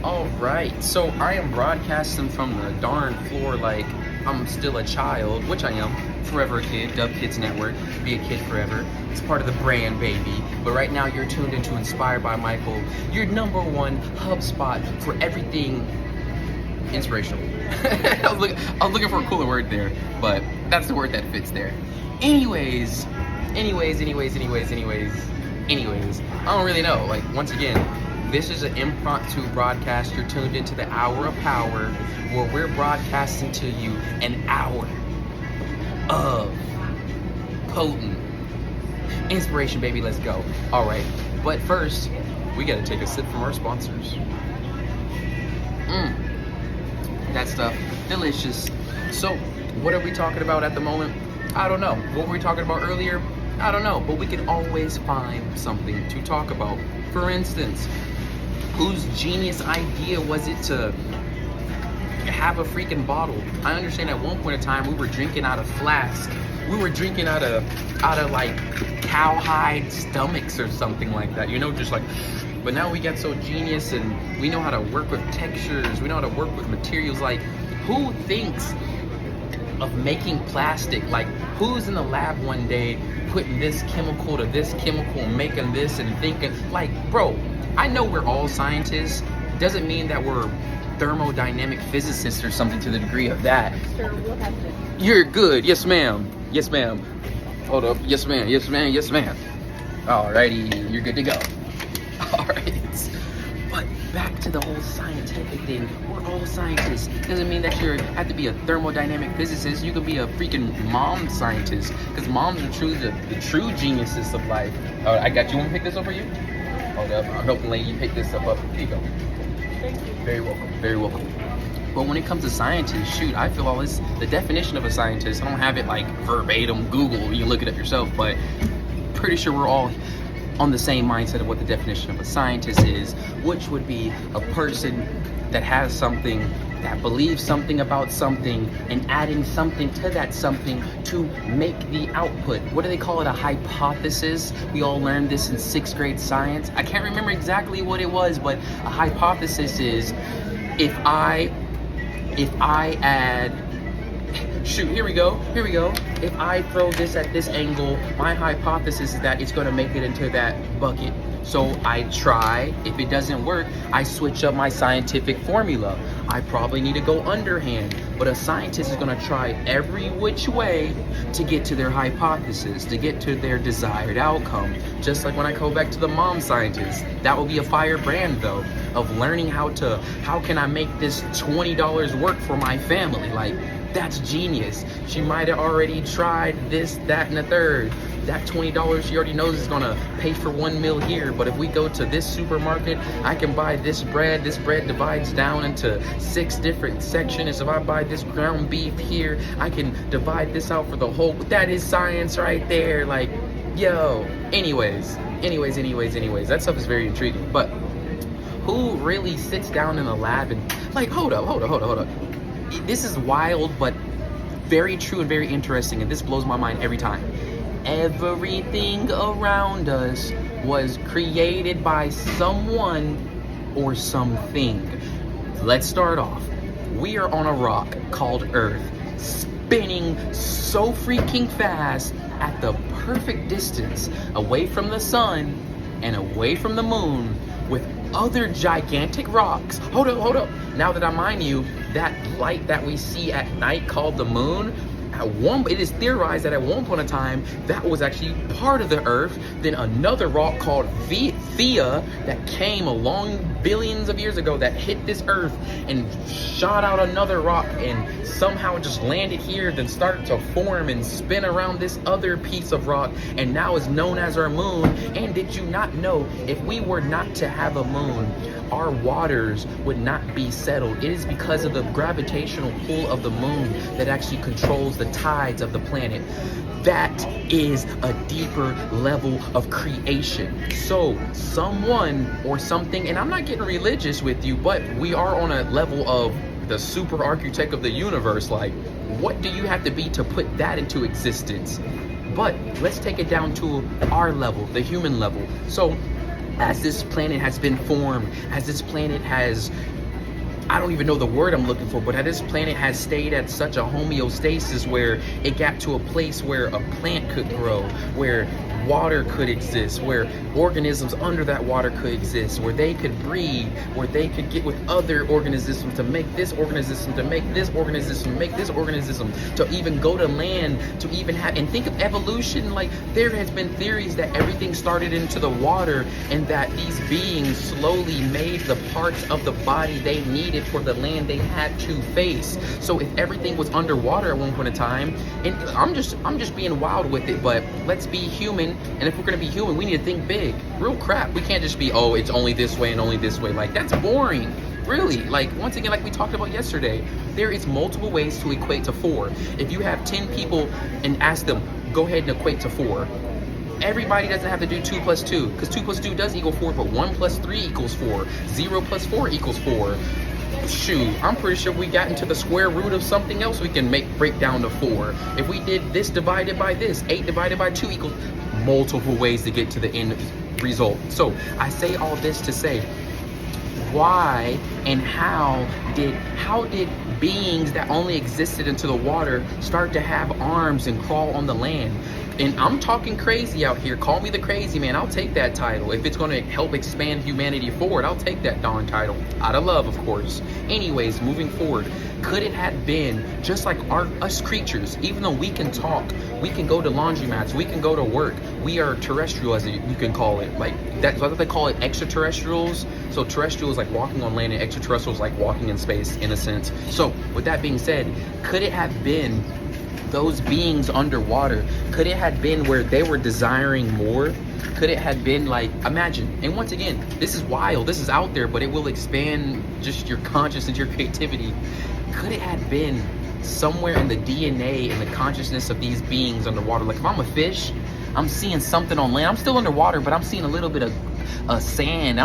All right, so I am broadcasting from the darn floor like I'm still a child, which I am. Forever a kid, Dub Kids Network, be a kid forever. It's part of the brand, baby. But right now you're tuned into Inspired by Michael, your number one hub spot for everything inspirational. I was looking for a cooler word there, but that's the word that fits there. Anyways, I don't really know. Like, once again, this is an impromptu broadcast. You're tuned into the Hour of Power, where we're broadcasting to you an hour of potent inspiration, baby. Let's go. All right, but first, we gotta take a sip from our sponsors. That stuff, delicious. So, what are we talking about at the moment? I don't know. What were we talking about earlier? I don't know, but we can always find something to talk about. For instance, whose genius idea was it to have a freaking bottle? I understand at one point in time we were drinking out of flask. We were drinking out of like cowhide stomachs or something like that, you know, just like. But now we got so genius and we know how to work with textures. We know how to work with materials. Like, who thinks of making plastic? Like, who's in the lab one day putting this chemical to this chemical and making this and thinking, like, bro, I know we're all scientists. Doesn't mean that we're thermodynamic physicists or something to the degree of that. Sir, we'll have to. You're good. Yes, ma'am. Yes, ma'am. Hold up. Yes, ma'am. Yes, ma'am. Yes, ma'am. Alrighty. You're good to go. Alright. But back to the whole scientific thing. We're all scientists. Doesn't mean that you have to be a thermodynamic physicist. You can be a freaking mom scientist. Because moms are truly the true geniuses of life. I got you. Want me to pick this up for you? Hold up. I'm helping lady you pick this up. Here you go. Thank you. Very welcome. Very welcome. But when it comes to scientists, shoot, I feel all this, the definition of a scientist, I don't have it like verbatim, Google, you can look it up yourself, but pretty sure we're all on the same mindset of what the definition of a scientist is, which would be a person that has something, that believes something about something, and adding something to that something to make the output. What do they call it? A hypothesis? We all learned this in 6th grade science. I can't remember exactly what it was, but a hypothesis is if I add, shoot, here we go. If I throw this at this angle, my hypothesis is that it's gonna make it into that bucket. So I try. If it doesn't work, I switch up my scientific formula. I probably need to go underhand, but a scientist is gonna try every which way to get to their hypothesis, to get to their desired outcome. Just like when I go back to the mom scientist, that will be a fire brand though, of learning how can I make this $20 work for my family? Like, that's genius. She might have already tried this, that, and the third. That $20 she already knows is gonna pay for 1 meal here, but if we go to this supermarket, I can buy this bread divides down into 6 different sections. If I buy this ground beef here, I can divide this out for the whole. That is science right there. Like, yo. Anyways, that stuff is very intriguing. But who really sits down in a lab and, like, hold up. This is wild, but very true and very interesting, and this blows my mind every time. Everything around us was created by someone or something. Let's start off. We are on a rock called Earth, spinning so freaking fast at the perfect distance away from the sun and away from the moon, with other gigantic rocks. Hold up. Now that I mind you, that light that we see at night called the moon, it is theorized that at one point in time that was actually part of the Earth. Then another rock called Theia that came along billions of years ago that hit this Earth and shot out another rock and somehow just landed here, then started to form and spin around this other piece of rock, and now is known as our moon. And did you not know, if we were not to have a moon, our waters would not be settled? It is because of the gravitational pull of the moon that actually controls the tides of the planet. That is a deeper level of creation. So someone or something, and I'm not getting religious with you, but we are on a level of the super architect of the universe. Like, what do you have to be to put that into existence? But let's take it down to our level, the human level. So as this planet has been formed, as this planet has, I don't even know the word I'm looking for, but as this planet has stayed at such a homeostasis where it got to a place where a plant could grow, where water could exist, where organisms under that water could exist, where they could breed, where they could get with other organisms to make this organism, to make this organism, make this organism, to even go to land, to even have, and think of evolution, like there has been theories that everything started into the water and that these beings slowly made the parts of the body they needed for the land they had to face. So if everything was underwater at one point in time, and I'm just being wild with it, but let's be human. And if we're gonna be human, we need to think big. Real crap. We can't just be, oh, it's only this way and only this way. Like, that's boring. Really. Like, once again, like we talked about yesterday, there is multiple ways to equate to 4. If you have 10 people and ask them, go ahead and equate to 4. Everybody doesn't have to do 2 plus 2, because 2 plus 2 does equal 4, but 1 plus 3 equals 4. 0 plus 4 equals 4. Shoot, I'm pretty sure we got into the square root of something else we can break down to 4. If we did this divided by this, 8 divided by 2 equals multiple ways to get to the end result. So I say all this to say, why and how did beings that only existed into the water start to have arms and crawl on the land? And I'm talking crazy out here. Call me the crazy man. I'll take that title. If it's going to help expand humanity forward, I'll take that darn title. Out of love, of course. Anyways, moving forward, could it have been just like us creatures? Even though we can talk, we can go to laundromats, we can go to work. We are terrestrial, as you can call it. Like that's what they call it, extraterrestrials. So terrestrial is like walking on land, and extraterrestrial is like walking in space, in a sense. So with that being said, could it have been those beings underwater? Could it have been where they were desiring more? Could it have been like, imagine, and once again, this is wild, this is out there, but it will expand just your consciousness, your creativity. Could it have been somewhere in the DNA and the consciousness of these beings underwater? Like if I'm a fish, I'm seeing something on land. I'm still underwater, but I'm seeing a little bit of sand.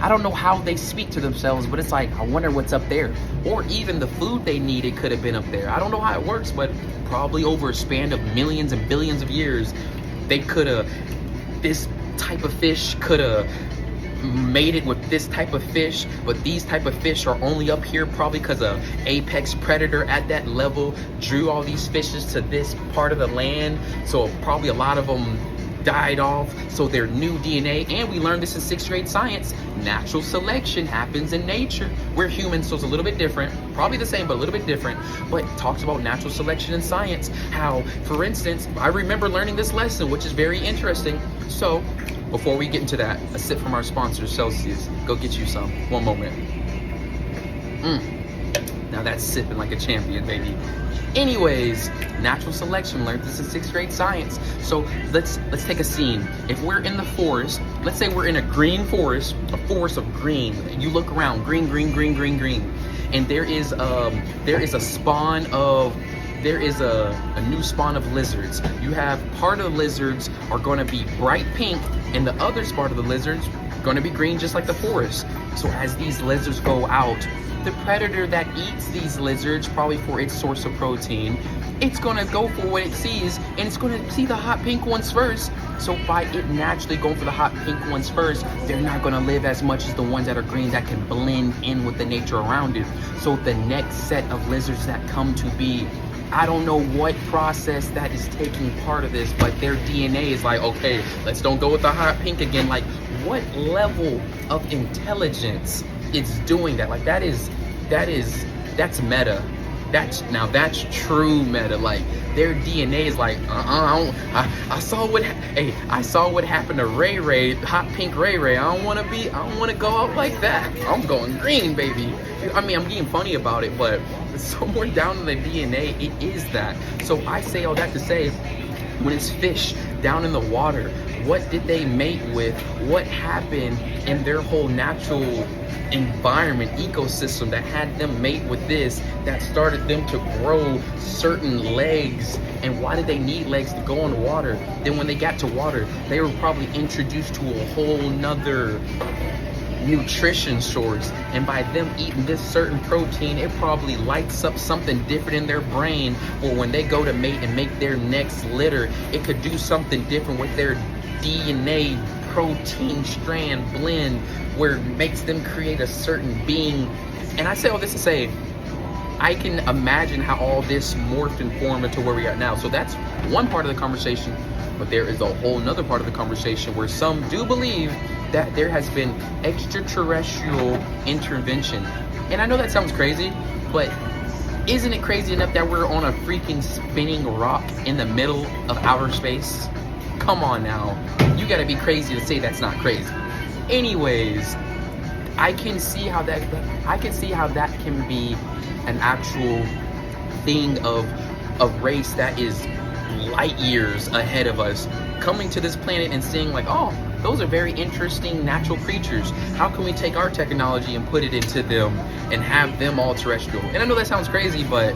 I don't know how they speak to themselves, but it's like, I wonder what's up there. Or even the food they needed could have been up there. I don't know how it works, but probably over a span of millions and billions of years, this type of fish could have made it with this type of fish, but these type of fish are only up here probably because a apex predator at that level drew all these fishes to this part of the land. So probably a lot of them died off, so their new DNA, and we learned this in 6th grade science, natural selection happens in nature. We're humans, so it's a little bit different, probably the same, but a little bit different, but it talks about natural selection in science, how, for instance, I remember learning this lesson, which is very interesting. So, before we get into that, a sip from our sponsor, Celsius. Go get you some. One moment. Now that's sipping like a champion, baby. Anyways, natural selection, learned this in 6th grade science. So let's take a scene. If we're in the forest, let's say we're in a green forest, a forest of green. You look around, green, green, green, green, green, and there is a new spawn of lizards. You have part of the lizards are going to be bright pink, and the other part of the lizards going to be green, just like the forest. So as these lizards go out, the predator that eats these lizards, probably for its source of protein, it's going to go for what it sees, and it's going to see the hot pink ones first. So by it naturally going for the hot pink ones first, they're not going to live as much as the ones that are green that can blend in with the nature around it. So the next set of lizards that come to be, I don't know what process that is taking part of this, but their DNA is like, okay, let's don't go with the hot pink again. Like, what level of intelligence is doing that? Like, that's meta. That's true meta. Like, their DNA is like, I saw what happened to Ray Ray, hot pink Ray Ray. I don't want to go out like that. I'm going green, baby. I mean, I'm being funny about it, but somewhere down in the DNA, it is that. So I say all that to say, when it's fish down in the water, what did they mate with? What happened in their whole natural environment, ecosystem, that had them mate with this, that started them to grow certain legs? And why did they need legs to go on the water? Then when they got to water, they were probably introduced to a whole nother nutrition source, and by them eating this certain protein, it probably lights up something different in their brain, or when they go to mate and make their next litter, it could do something different with their DNA protein strand blend where it makes them create a certain being. And I say all this to say, I can imagine how all this morphed and formed into where we are now. So that's one part of the conversation, but there is a whole nother part of the conversation where some do believe that there has been extraterrestrial intervention. And I know that sounds crazy, but isn't it crazy enough that we're on a freaking spinning rock in the middle of outer space? Come on now. You gotta be crazy to say that's not crazy. Anyways, I can see how that can be an actual thing of a race that is light years ahead of us, coming to this planet and seeing like, oh, those are very interesting natural creatures. How can we take our technology and put it into them and have them all terrestrial? And I know that sounds crazy, but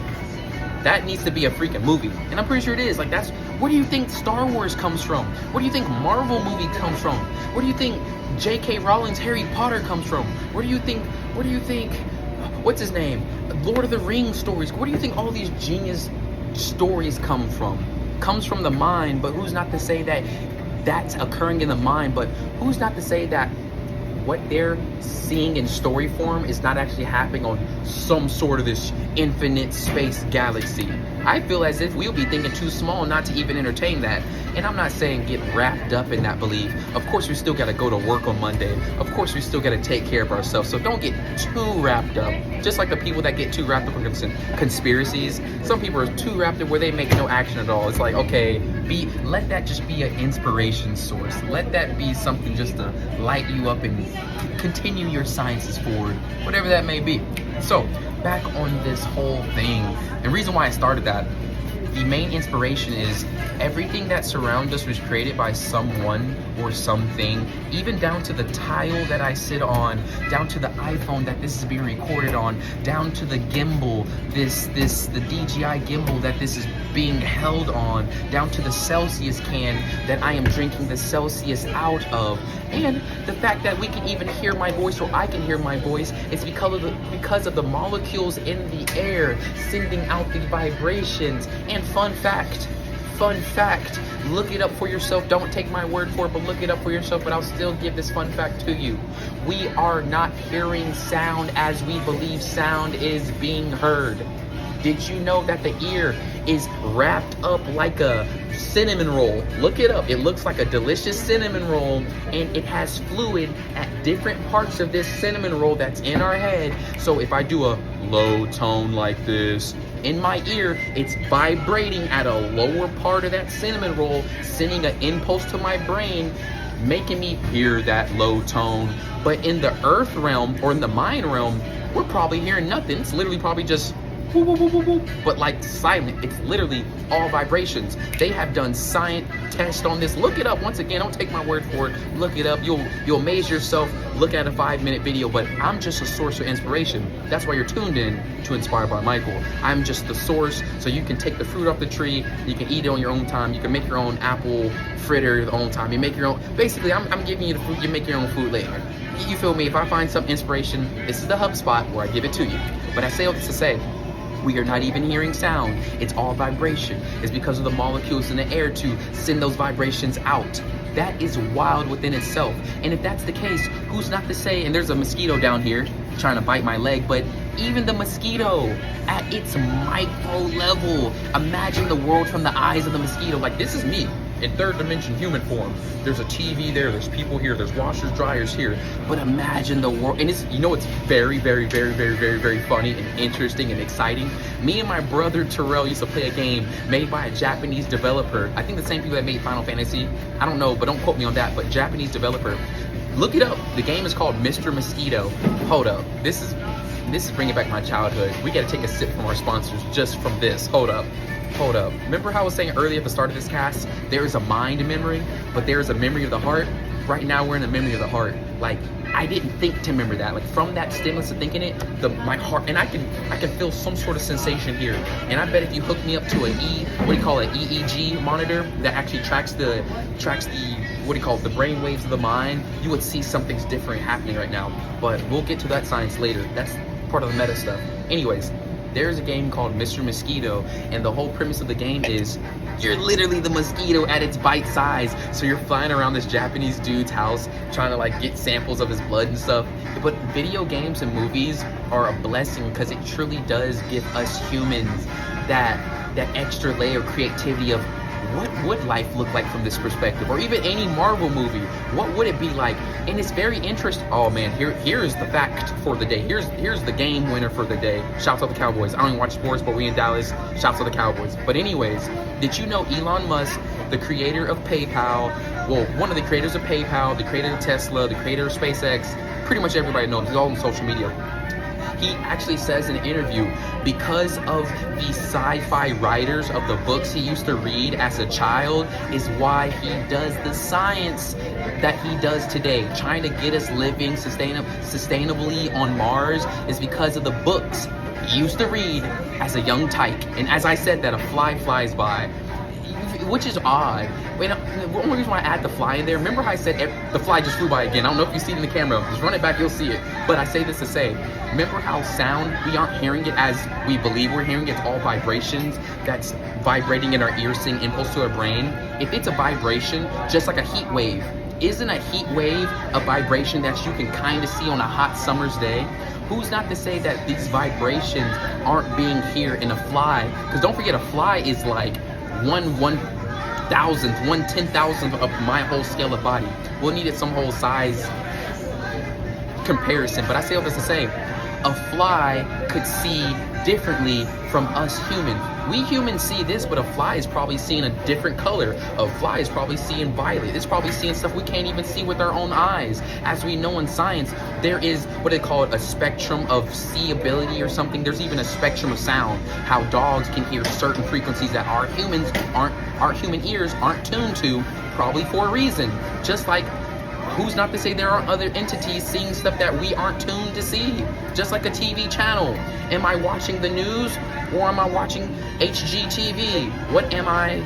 that needs to be a freaking movie. And I'm pretty sure it is. Like, that's, where do you think Star Wars comes from? Where do you think Marvel movie comes from? Where do you think J.K. Rowling's Harry Potter comes from? Where do you think, what's his name? Lord of the Rings stories. Where do you think all these genius stories come from? Comes from the mind, but who's not to say that that's occurring in the mind, but who's not to say that what they're seeing in story form is not actually happening on some sort of this infinite space galaxy. I feel as if we'll be thinking too small not to even entertain that. And I'm not saying get wrapped up in that belief. Of course, we still got to go to work on Monday. Of course, we still got to take care of ourselves. So don't get too wrapped up. Just like the people that get too wrapped up in conspiracies. Some people are too wrapped up where they make no action at all. It's like, okay, let that just be an inspiration source. Let that be something just to light you up and continue your sciences forward, whatever that may be. So back on this whole thing, the reason why I started that, the main inspiration is everything that surrounds us was created by someone or something, even down to the tile that I sit on, down to the iPhone that this is being recorded on, down to the gimbal, the DJI gimbal that this is being held on, down to the Celsius can that I am drinking the Celsius out of. And the fact that we can even hear my voice, or I can hear my voice, is because of the molecules in the air sending out the vibrations. And fun fact, look it up for yourself. Don't take my word for it, but look it up for yourself. But I'll still give this fun fact to you. We are not hearing sound as we believe sound is being heard. Did you know that the ear is wrapped up like a cinnamon roll? Look it up. It looks like a delicious cinnamon roll, and it has fluid at different parts of this cinnamon roll that's in our head. So if I do a low tone like this, in my ear, it's vibrating at a lower part of that cinnamon roll, sending an impulse to my brain, making me hear that low tone. But in the earth realm, or in the mind realm, we're probably hearing nothing. It's literally probably just woo, woo, woo, woo, woo, but like silent. It's literally all vibrations. They have done science tests on this. Look it up. Once again, don't take my word for it. Look it up. You'll amaze yourself. Look at a 5-minute video, but I'm just a source of inspiration. That's why you're tuned in to Inspired by Michael. I'm just the source, so you can take the fruit off the tree. You can eat it on your own time. You can make your own apple fritter your own time. You make your own. Basically, I'm giving you the food. You make your own food later. You feel me? If I find some inspiration, this is the hub spot where I give it to you. But I say all this to say, we are not even hearing sound. It's all vibration. It's because of the molecules in the air to send those vibrations out. That is wild within itself. And if that's the case, who's not to say, and there's a mosquito down here trying to bite my leg, but even the mosquito at its micro level, imagine the world from the eyes of the mosquito. Like, this is me in third dimension human form. There's a TV there, there's people here, there's washers, dryers here. But imagine the world, and it's, you know, it's very, very, very, very, very, very funny and interesting and exciting. Me and my brother Terrell used to play a game made by a Japanese developer. I think the same people that made Final Fantasy. I don't know, but don't quote me on that, but Japanese developer. Look it up. The game is called Mr. Mosquito. Hold up. This is bringing back my childhood. We gotta take a sip from our sponsors just from this. Hold up. Remember how I was saying earlier at the start of this cast, there is a mind memory, but there is a memory of the heart? Right now we're in the memory of the heart. Like, I didn't think to remember that. Like, from that stimulus of thinking it, my heart, and I can feel some sort of sensation here. And I bet if you hook me up to an EEG monitor that actually tracks the the brain waves of the mind, you would see something's different happening right now. But we'll get to that science later. That's part of the meta stuff. Anyways, There's a game called Mr. Mosquito, and the whole premise of the game is you're literally the mosquito at its bite size. So you're flying around this Japanese dude's house trying to like get samples of his blood and stuff. But video games and movies are a blessing because it truly does give us humans that extra layer of creativity of what would life look like from this perspective, or even any Marvel movie, what would it be like? And it's very interesting. Oh man, here's the fact for the day. Here's the game winner for the day. Shouts out the Cowboys. I don't even watch sports, but we in Dallas. Shouts out the Cowboys. But anyways, did you know Elon Musk, the creator of PayPal, well, one of the creators of PayPal, the creator of Tesla, the creator of SpaceX, pretty much everybody knows, he's all on social media. He actually says in an interview, because of the sci-fi writers of the books he used to read as a child is why he does the science that he does today. Trying to get us living sustainably on Mars is because of the books he used to read as a young tyke. And as I said that, a fly flies by, which is odd. The only reason why I add the fly in there, remember how I said the fly just flew by again? I don't know if you see it in the camera. Just run it back, you'll see it. But I say this to say, remember how sound, we aren't hearing it as we believe we're hearing it. It's all vibrations that's vibrating in our ears, sending impulse to our brain. If it's a vibration, just like a heat wave, isn't a heat wave a vibration that you can kind of see on a hot summer's day? Who's not to say that these vibrations aren't being here in a fly? Because don't forget, a fly is like 1/10,000th of my whole scale of body. We'll need it some whole size comparison, but I say all this to say, a fly could see differently from us humans. We humans see this, but a fly is probably seeing a different color. A fly is probably seeing violet. It's probably seeing stuff we can't even see with our own eyes. As we know in science, there is what they call it, a spectrum of seeability or something. There's even a spectrum of sound. How dogs can hear certain frequencies that our human ears aren't tuned to, probably for a reason. Just like, who's not to say there are other entities seeing stuff that we aren't tuned to see? Just like a TV channel. Am I watching the news or am I watching HGTV? What am I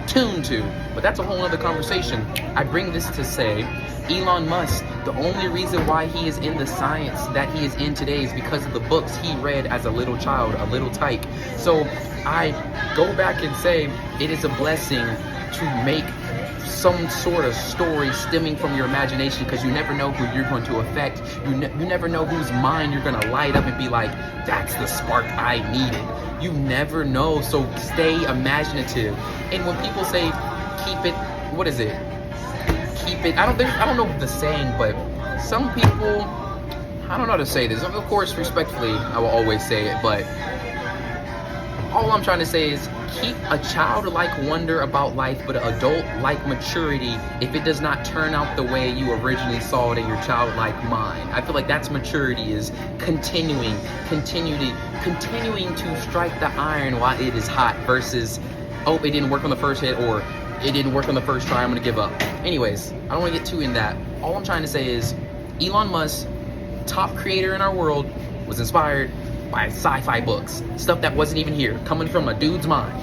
tuned to? But that's a whole other conversation. I bring this to say, Elon Musk, the only reason why he is in the science that he is in today is because of the books he read as a little child, a little tyke. So I go back and say it is a blessing to make some sort of story stemming from your imagination, because you never know who you're going to affect. You never know whose mind you're going to light up and be like, that's the spark I needed. You never know, so stay imaginative. And when people say keep it, what is it? Keep it, I don't know the saying, but some people, I don't know how to say this. Of course, respectfully, I will always say it, but all I'm trying to say is keep a childlike wonder about life, but an adult-like maturity if it does not turn out the way you originally saw it in your childlike mind. I feel like that's maturity, is continuing to strike the iron while it is hot versus, oh, it didn't work on the first hit, or it didn't work on the first try, I'm gonna give up. Anyways, I don't wanna get too in that. All I'm trying to say is Elon Musk, top creator in our world, was inspired by sci-fi books, stuff that wasn't even here, coming from a dude's mind,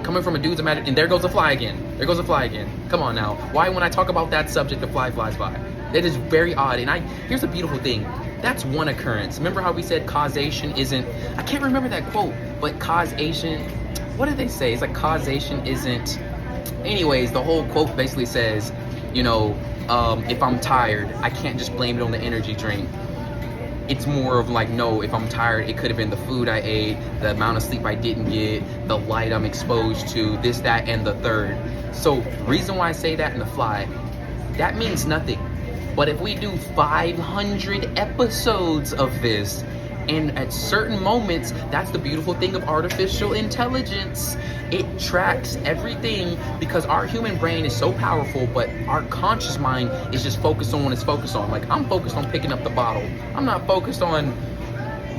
coming from a dude's imagination. And there goes a fly again. There goes a fly again. Come on now. Why, when I talk about that subject, the fly flies by? That is very odd. And here's a beautiful thing. That's one occurrence. Remember how we said causation isn't, I can't remember that quote, but causation, what did they say? It's like causation isn't, anyways, the whole quote basically says, you know, if I'm tired, I can't just blame it on the energy drink. It's more of like, no, if I'm tired, it could have been the food I ate, the amount of sleep I didn't get, the light I'm exposed to, this, that, and the third. So reason why I say that in the fly, that means nothing. But if we do 500 episodes of this, and at certain moments, that's the beautiful thing of artificial intelligence. It tracks everything because our human brain is so powerful, but our conscious mind is just focused on what it's focused on. Like, I'm focused on picking up the bottle. I'm not focused on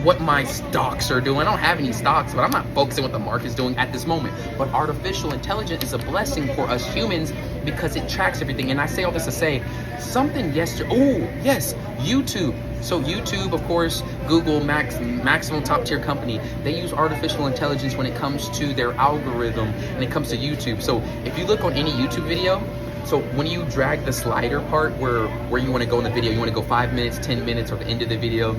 what my stocks are doing. I don't have any stocks, but I'm not focusing what the market's doing at this moment. But artificial intelligence is a blessing for us humans because it tracks everything. And I say all this to say something yesterday. Oh, yes, YouTube. So YouTube, of course, Google, maximum top tier company, they use artificial intelligence when it comes to their algorithm, when it comes to YouTube. So if you look on any YouTube video, so when you drag the slider part where you want to go in the video, you want to go 5 minutes, 10 minutes, or the end of the video,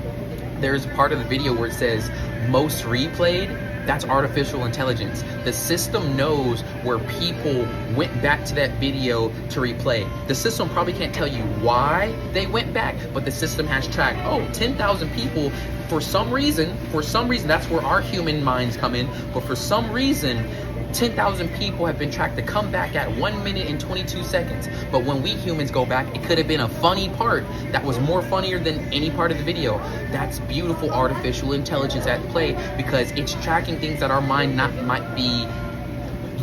there's a part of the video where it says most replayed. That's artificial intelligence. The system knows where people went back to that video to replay. The system probably can't tell you why they went back, but the system has tracked, 10,000 people, for some reason, that's where our human minds come in, but for some reason, 10,000 people have been tracked to come back at 1 minute and 22 seconds. But when we humans go back, it could have been a funny part that was more funnier than any part of the video. That's beautiful artificial intelligence at play, because it's tracking things that our mind might be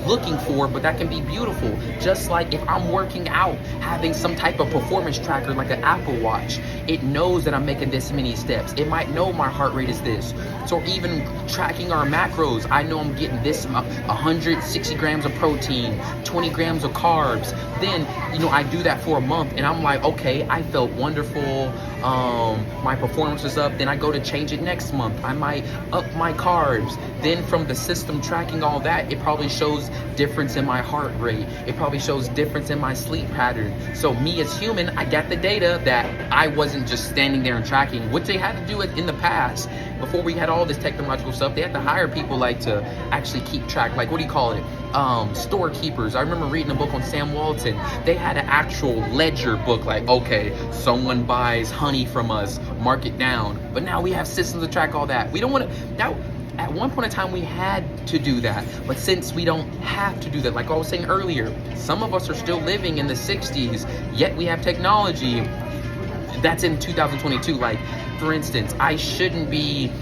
looking for, but that can be beautiful. Just like if I'm working out, having some type of performance tracker like an Apple Watch, it knows that I'm making this many steps. It might know my heart rate is this. So even tracking our macros, I know I'm getting this 160 grams of protein, 20 grams of carbs. Then, I do that for a month and I'm like, okay, I felt wonderful. My performance is up. Then I go to change it next month. I might up my carbs. Then from the system tracking all that, it probably shows difference in my heart rate. It probably shows difference in my sleep pattern. So me as human, I got the data that I wasn't just standing there and tracking, which they had to do it in the past. Before we had all this technological stuff, they had to hire people to actually keep track. Like, what do you call it? Storekeepers. I remember reading a book on Sam Walton. They had an actual ledger book, like, okay, someone buys honey from us, mark it down. But now we have systems to track all that. We don't want to, now, at one point in time, we had to do that. But since we don't have to do that, like I was saying earlier, some of us are still living in the 60s, yet we have technology that's in 2022. Like, for instance, I shouldn't be,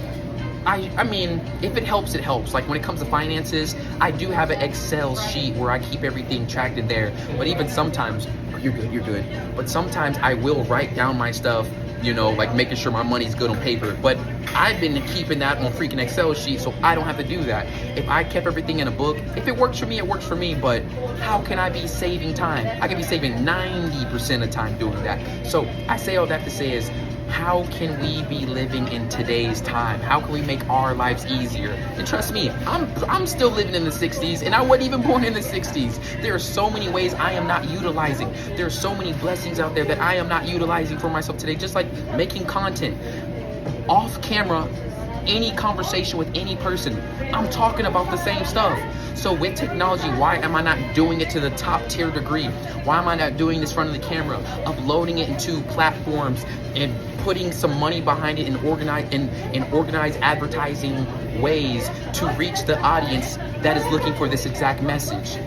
I mean, if it helps, it helps. Like when it comes to finances, I do have an Excel sheet where I keep everything tracked in there. But even sometimes, you're good. But sometimes I will write down my stuff, like making sure my money's good on paper. But I've been keeping that on freaking Excel sheet, so I don't have to do that. If I kept everything in a book, if it works for me, it works for me. But how can I be saving time? I can be saving 90% of time doing that. So I say all that to say is, how can we be living in today's time? How can we make our lives easier? And trust me, I'm still living in the 60s, and I wasn't even born in the 60s. There are so many ways I am not utilizing. There are so many blessings out there that I am not utilizing for myself today, just like making content. Off camera, any conversation with any person, I'm talking about the same stuff. So with technology, why am I not doing it to the top tier degree? Why am I not doing this in front of the camera, uploading it into platforms and putting some money behind it and organize advertising ways to reach the audience that is looking for this exact message?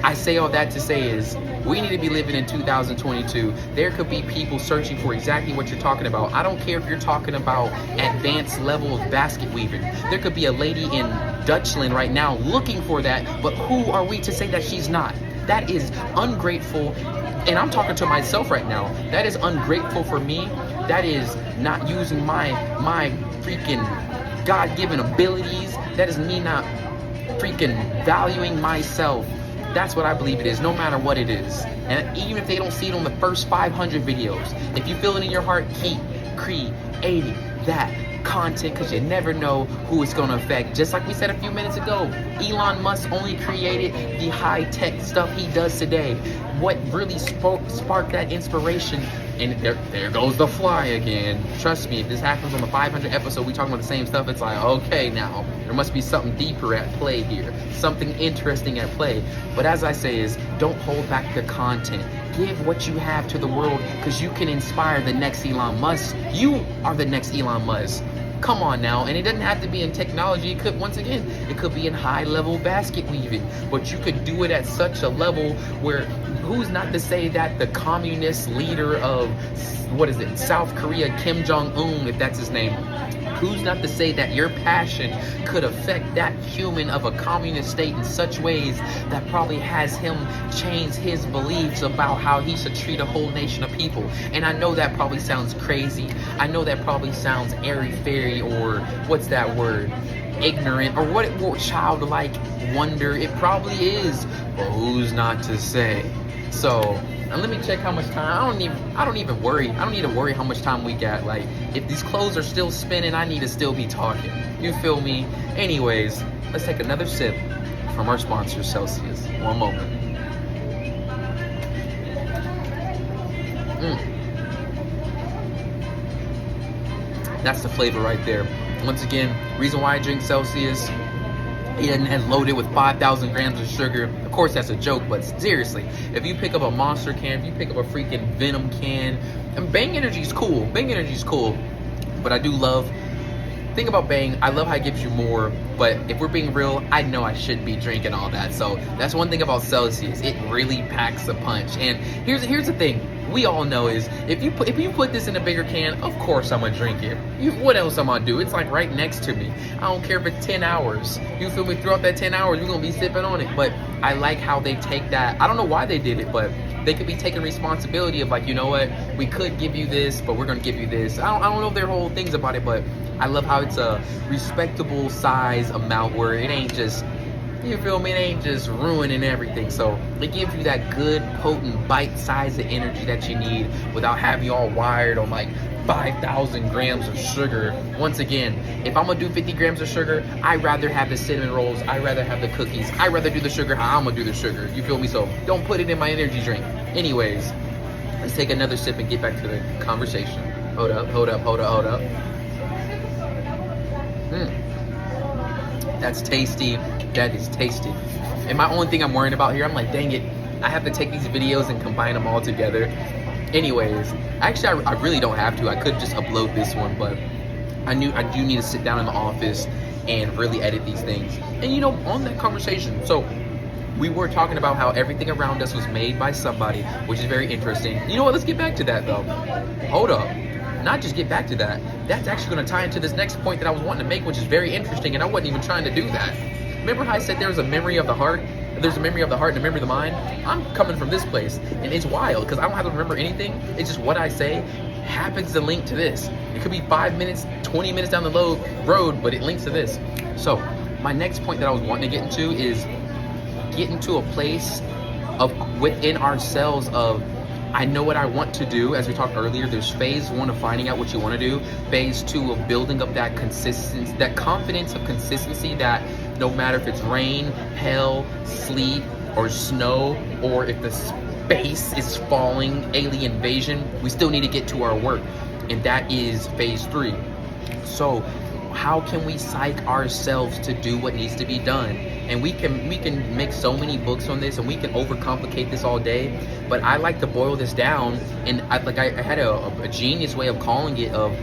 I say all that to say is, we need to be living in 2022. There could be people searching for exactly what you're talking about. I don't care if you're talking about advanced level of basket weaving. There could be a lady in Dutchland right now looking for that, but who are we to say that she's not? That is ungrateful. And I'm talking to myself right now. That is ungrateful for me. That is not using my freaking God-given abilities. That is me not freaking valuing myself. That's what I believe it is, no matter what it is. And even if they don't see it on the first 500 videos, if you feel it in your heart, keep creating that content, because you never know who it's going to affect. Just like we said a few minutes ago, Elon Musk only created the high-tech stuff he does today. What really sparked that inspiration? And there goes the fly again. Trust me, if this happens on the 500 episode, we talking about the same stuff, it's like, okay, now there must be something deeper at play here, something interesting at play. But as I say is, don't hold back the content. Give what you have to the world, because you can inspire the next Elon Musk. You are the next Elon Musk. Come on now. And it doesn't have to be in technology. It could, once again, it could be in high-level basket weaving. But you could do it at such a level where, who's not to say that the communist leader of, South Korea, Kim Jong-un, if that's his name, who's not to say that your passion could affect that human of a communist state in such ways that probably has him change his beliefs about how he should treat a whole nation of people? And I know that probably sounds crazy. I know that probably sounds airy-fairy, or what's that word? Ignorant, or what childlike wonder. It probably is, but who's not to say? So, and let me check how much time. I don't even worry. I don't need to worry how much time we got. Like, if these clothes are still spinning, I need to still be talking. You feel me? Anyways, let's take another sip from our sponsor, Celsius. One moment. That's the flavor right there. Once again, reason why I drink Celsius and loaded with 5,000 grams of sugar. Of course, that's a joke, but seriously, if you pick up a Monster can, if you pick up a freaking Venom can, and Bang Energy's cool. Bang Energy's cool, but I do love. Thing about Bang, I love how it gives you more, but if we're being real, I know I shouldn't be drinking all that. So that's one thing about Celsius. It really packs a punch. And here's the thing. We all know is if you put this in a bigger can, of course I'm gonna drink it. What else am I gonna do? It's like right next to me. I don't care if it's 10 hours. You feel me? Throughout that 10 hours, we're gonna be sipping on it. But I like how they take that. I don't know why they did it, but they could be taking responsibility of like, you know what? We could give you this, but we're gonna give you this. I don't know their whole things about it, but I love how it's a respectable size amount where it ain't just, you feel me, it ain't just ruining everything. So it gives you that good, potent, bite size of energy that you need without having you all wired on like 5,000 grams of sugar. Once again, if I'm gonna do 50 grams of sugar, I'd rather have the cinnamon rolls, I'd rather have the cookies, I'd rather do the sugar how I'm gonna do the sugar. You feel me? So don't put it in my energy drink. Anyways, let's take another sip and get back to the conversation. Hold up. That's tasty. That is tasty. And my only thing I'm worrying about here, I'm like, dang it, I have to take these videos and combine them all together. Anyways, actually, I really don't have to. I could just upload this one, but I do need to sit down in the office and really edit these things. And you know, on that conversation, so we were talking about how everything around us was made by somebody, which is very interesting. You know what? Let's get back to that though. Hold up. Not just get back to that. That's actually going to tie into this next point that I was wanting to make, which is very interesting, and I wasn't even trying to do that. Remember how I said there's a memory of the heart? There's a memory of the heart and a memory of the mind? I'm coming from this place, and it's wild, because I don't have to remember anything. It's just what I say happens to link to this. It could be 5 minutes, 20 minutes down the road, but it links to this. So, my next point that I was wanting to get into is getting to a place of within ourselves of, I know what I want to do. As we talked earlier, there's phase 1 of finding out what you want to do. Phase 2 of building up that consistency, that confidence of consistency that no matter if it's rain, hail, sleet, or snow, or if the space is falling, alien invasion, we still need to get to our work. And that is phase 3. So how can we psych ourselves to do what needs to be done? And we can make so many books on this, and we can overcomplicate this all day, but I like to boil this down, and I had a genius way of calling it, of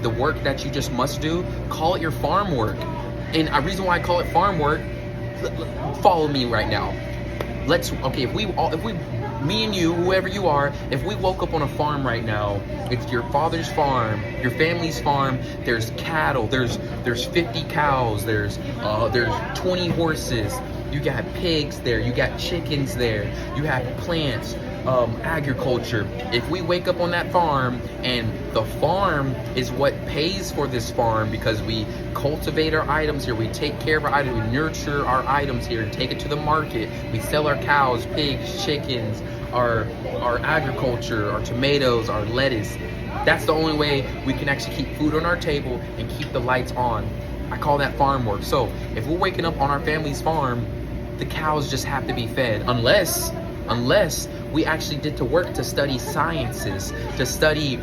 the work that you just must do. Call it your farm work. And a reason why I call it farm work, follow me right now. If we me and you, whoever you are, if we woke up on a farm right now, it's your father's farm, your family's farm, there's cattle, there's 50 cows, there's 20 horses, you got pigs there, you got chickens there, you have plants, agriculture. If we wake up on that farm and the farm is what pays for this farm, because we cultivate our items here, we take care of our items, we nurture our items here and take it to the market, we sell our cows, pigs, chickens, our agriculture, our tomatoes, our lettuce. That's the only way we can actually keep food on our table and keep the lights on. I call that farm work. So if we're waking up on our family's farm, the cows just have to be fed, unless we actually did to work to study sciences, to study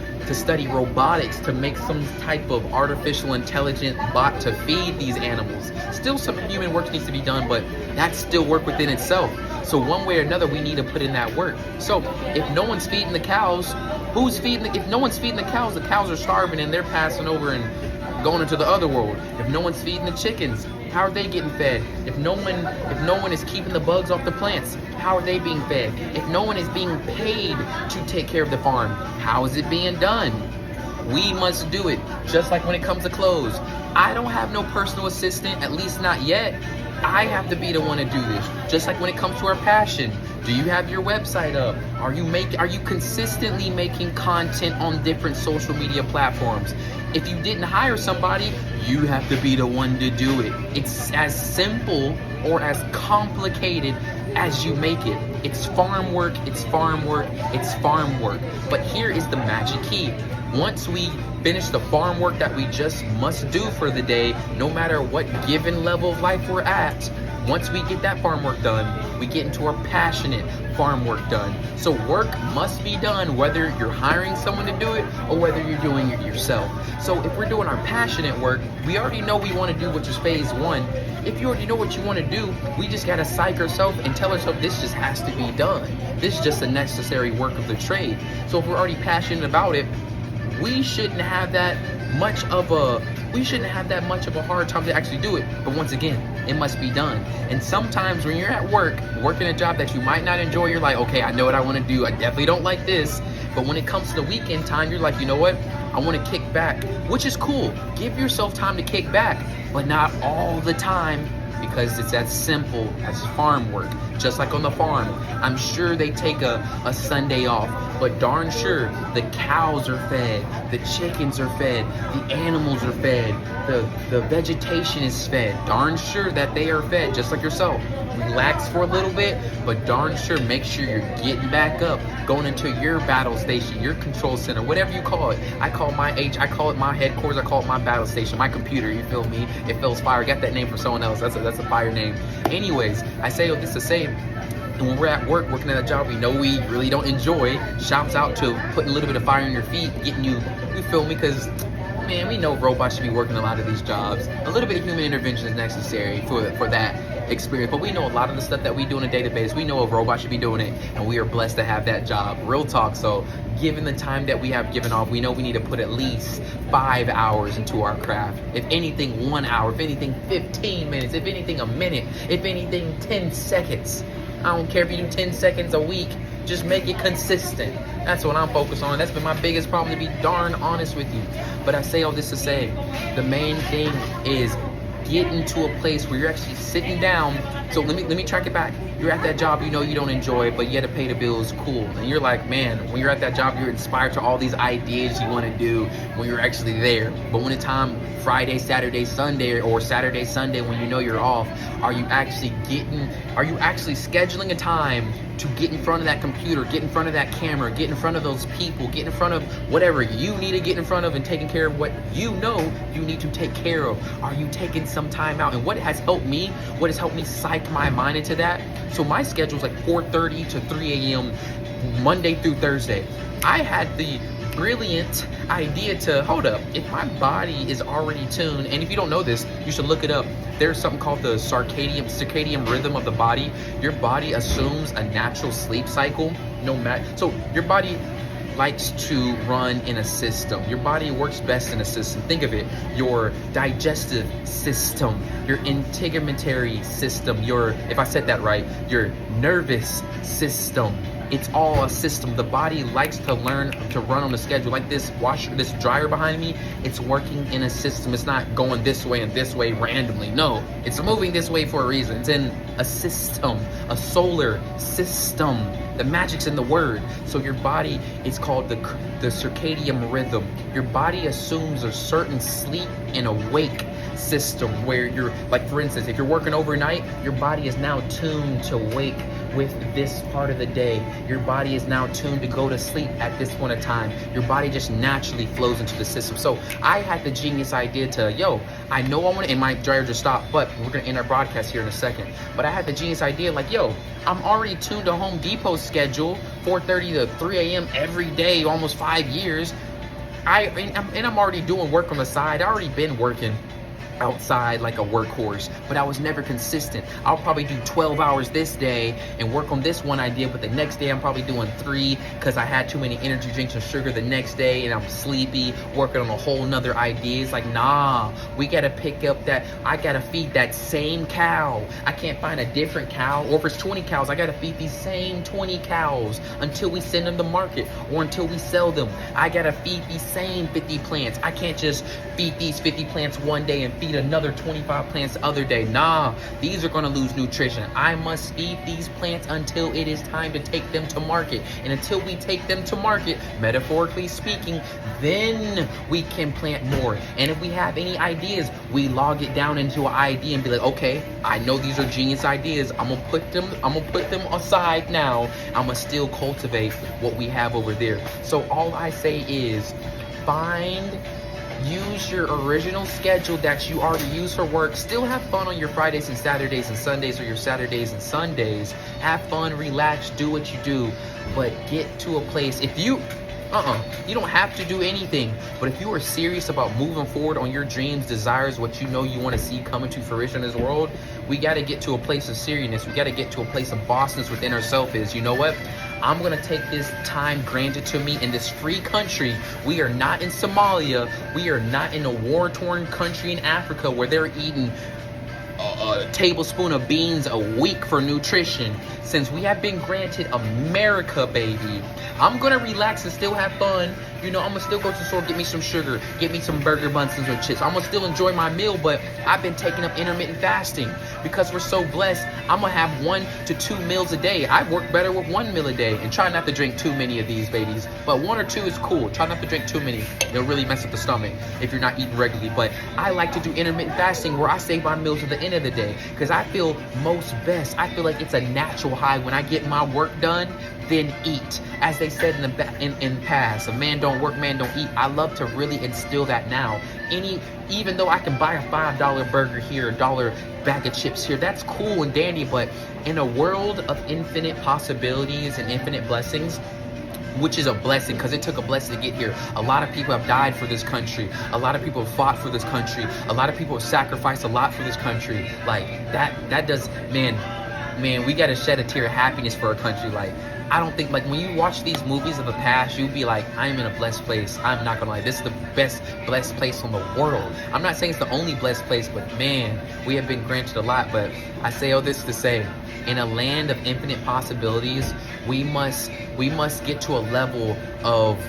robotics, to make some type of artificial intelligent bot to feed these animals. Still some human work needs to be done, but that's still work within itself. So one way or another, we need to put in that work. So if no one's feeding the cows, if no one's feeding the cows are starving and they're passing over and going into the other world. If no one's feeding the chickens, how are they getting fed? If no one is keeping the bugs off the plants, how are they being fed? If no one is being paid to take care of the farm, how is it being done? We must do it. Just like when it comes to clothes, I don't have no personal assistant, at least not yet. I have to be the one to do this. Just like when it comes to our passion, do you have your website up? Are you consistently making content on different social media platforms? If you didn't hire somebody, you have to be the one to do it. It's as simple or as complicated as you make it. It's farm work, it's farm work, it's farm work. But here is the magic key. Once we finish the farm work that we just must do for the day, no matter what given level of life we're at, Once we get that farm work done, we get into our passionate farm work done. So work must be done whether you're hiring someone to do it or whether you're doing it yourself. So if we're doing our passionate work, we already know we want to do, which is phase one. If you already know what you want to do, we just got to psych ourselves and tell ourselves this just has to be done. This is just a necessary work of the trade. So if we're already passionate about it, we shouldn't have that much of a hard time to actually do it. But once again, it must be done. And sometimes when you're at work, working a job that you might not enjoy, you're like, okay, I know what I want to do. I definitely don't like this. But when it comes to the weekend time, you're like, you know what? I want to kick back, which is cool. Give yourself time to kick back, but not all the time, because it's as simple as farm work. Just like on the farm, I'm sure they take a Sunday off, but darn sure the cows are fed, the chickens are fed, the animals are fed, the vegetation is fed. Darn sure that they are fed, just like yourself. Relax for a little bit, but darn sure make sure you're getting back up, going into your battle station, your control center, whatever you call it. I call it my headquarters, I call it my battle station, my computer, you feel me? It feels fire. I got that name from someone else. That's a fire name. Anyways, I say all this to say, and when we're at work, working at a job we know we really don't enjoy, shouts out to putting a little bit of fire in your feet, getting you feel me? Because man, we know robots should be working a lot of these jobs. A little bit of human intervention is necessary for that experience, but we know a lot of the stuff that we do in a database, we know a robot should be doing it, and we are blessed to have that job. Real talk. So given the time that we have given off, we know we need to put at least 5 hours into our craft. If anything, 1 hour. If anything, 15 minutes. If anything, a minute. If anything, 10 seconds. I don't care if you do 10 seconds a week. Just make it consistent. That's what I'm focused on. That's been my biggest problem, to be darn honest with you. But I say all this to say, the main thing is get into a place where you're actually sitting down. So let me track it back. You're at that job you know you don't enjoy, but you had to pay the bills, cool. And you're like, man, when you're at that job, you're inspired to all these ideas you want to do when you're actually there. But when it's time, Friday, Saturday, Sunday, or Saturday, Sunday, when you know you're off, are you actually scheduling a time to get in front of that computer, get in front of that camera, get in front of those people, get in front of whatever you need to get in front of, and taking care of what you know you need to take care of? Are you taking some time out? And what has helped me psych my mind into that? So my schedule is like 4:30 to 3 a.m. Monday through Thursday. I had the brilliant idea to, hold up, if my body is already tuned, and if you don't know this, you should look it up. There's something called the circadian rhythm of the body. Your body assumes a natural sleep cycle. So your body likes to run in a system. Your body works best in a system. Think of it, your digestive system, your integumentary system, if I said that right, your nervous system. It's all a system. The body likes to learn to run on a schedule. Like this dryer behind me, it's working in a system. It's not going this way and this way randomly. No, it's moving this way for a reason. It's in a system, a solar system. The magic's in the word. So your body is called the circadian rhythm. Your body assumes a certain sleep and awake system where you're, like for instance, if you're working overnight, your body is now tuned to wake with this part of the day. Your body is now tuned to go to sleep at this point of time. Your body just naturally flows into the system. So I had the genius idea to, I know I want to, and my dryer just stopped, but we're going to end our broadcast here in a second. But I had the genius idea like, I'm already tuned to Home Depot's schedule, 4:30 to 3 a.m. every day, almost 5 years. I'm already doing work on the side. I already been working outside like a workhorse, but I was never consistent. I'll probably do 12 hours this day and work on this one idea, but the next day I'm probably doing 3 because I had too many energy drinks and sugar the next day and I'm sleepy, working on a whole nother idea. It's like, nah, we gotta pick up that, I gotta feed that same cow. I can't find a different cow, or if it's 20 cows, I gotta feed these same 20 cows until we send them to market or until we sell them. I gotta feed these same 50 plants. I can't just feed these 50 plants one day and feed another 25 plants the other day. Nah, these are gonna lose nutrition. I must feed these plants until it is time to take them to market. And until we take them to market, metaphorically speaking, then we can plant more. And if we have any ideas, we log it down into an idea and be like, okay, I know these are genius ideas. I'm gonna put them aside now. I'm gonna still cultivate what we have over there. So all I say is find Use your original schedule that you already use for work. Still have fun on your Fridays and Saturdays and Sundays, or your Saturdays and Sundays. Have fun, relax, do what you do. But get to a place, if you you don't have to do anything, but if you are serious about moving forward on your dreams, desires, what you know you want to see coming to fruition in this world, we got to get to a place of seriousness. We got to get to a place of bossness within ourselves. Is, you know what? I'm going to take this time granted to me in this free country. We are not in Somalia. We are not in a war-torn country in Africa where they're eating a tablespoon of beans a week for nutrition. Since we have been granted America, baby, I'm gonna relax and still have fun. You know, I'm gonna still go to the store, get me some sugar, get me some burger buns and some chips. I'm gonna still enjoy my meal, but I've been taking up intermittent fasting because we're so blessed. I'm gonna have 1 to 2 meals a day. I work better with 1 meal a day, and try not to drink too many of these babies. But 1 or 2 is cool. Try not to drink too many. It'll really mess up the stomach if you're not eating regularly. But I like to do intermittent fasting where I save my meals at the end of the day because I feel most best. I feel like it's a natural high when I get my work done, then eat. As they said in past, a man don't work, man don't eat. I love to really instill that now. Even though I can buy a $5 burger here, $1 bag of chips here, that's cool and dandy, but in a world of infinite possibilities and infinite blessings, which is a blessing because it took a blessing to get here. A lot of people have died for this country. A lot of people have fought for this country. A lot of people have sacrificed a lot for this country. Like, that does, man, we got to shed a tear of happiness for our country. Like, I don't think, like, when you watch these movies of the past, you'll be like, I'm in a blessed place. I'm not gonna lie, this is the best blessed place in the world. I'm not saying it's the only blessed place, but man, we have been granted a lot. But I say all this to say, in a land of infinite possibilities, we must get to a level of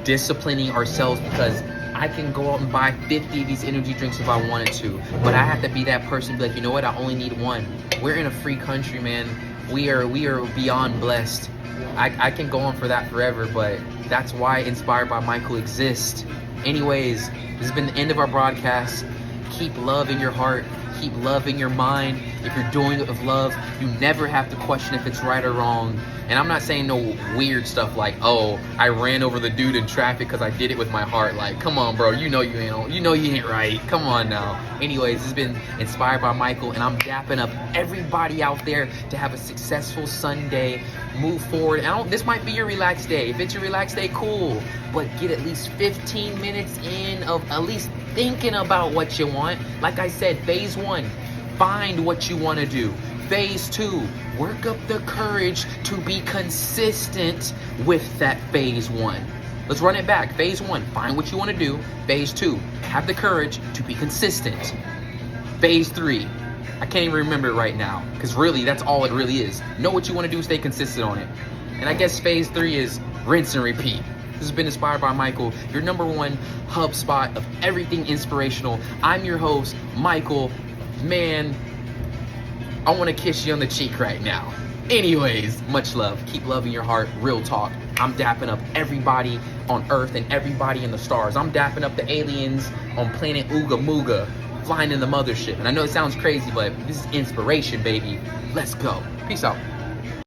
disciplining ourselves, because I can go out and buy 50 of these energy drinks if I wanted to, but I have to be that person to be like, you know what, I only need 1. We're in a free country, man. We are beyond blessed. I can go on for that forever, but that's why Inspired by Michael exists. Anyways, this has been the end of our broadcast. Keep love in your heart. Keep love in your mind. If you're doing it with love, you never have to question if it's right or wrong. And I'm not saying no weird stuff like, oh, I ran over the dude in traffic because I did it with my heart. Like, come on, bro. You know you ain't right. Come on now. Anyways, this has been Inspired by Michael, and I'm dapping up everybody out there to have a successful Sunday. Move forward. This might be your relaxed day. If it's your relaxed day, cool. But get at least 15 minutes in of at least thinking about what you want. Like I said, phase 1, find what you want to do. Phase 2, work up the courage to be consistent with that phase 1. Let's run it back. Phase 1, find what you want to do. Phase 2, have the courage to be consistent. Phase 3, I can't even remember it right now, because really, that's all it really is. Know what you want to do, stay consistent on it. And I guess phase 3 is rinse and repeat. This has been Inspired by Michael, your #1 hub spot of everything inspirational. I'm your host, Michael. Man, I want to kiss you on the cheek right now. Anyways, much love. Keep loving your heart. Real talk. I'm dapping up everybody on Earth and everybody in the stars. I'm dapping up the aliens on planet Ooga Mooga, flying in the mothership. And I know it sounds crazy, but this is inspiration, baby. Let's go. Peace out.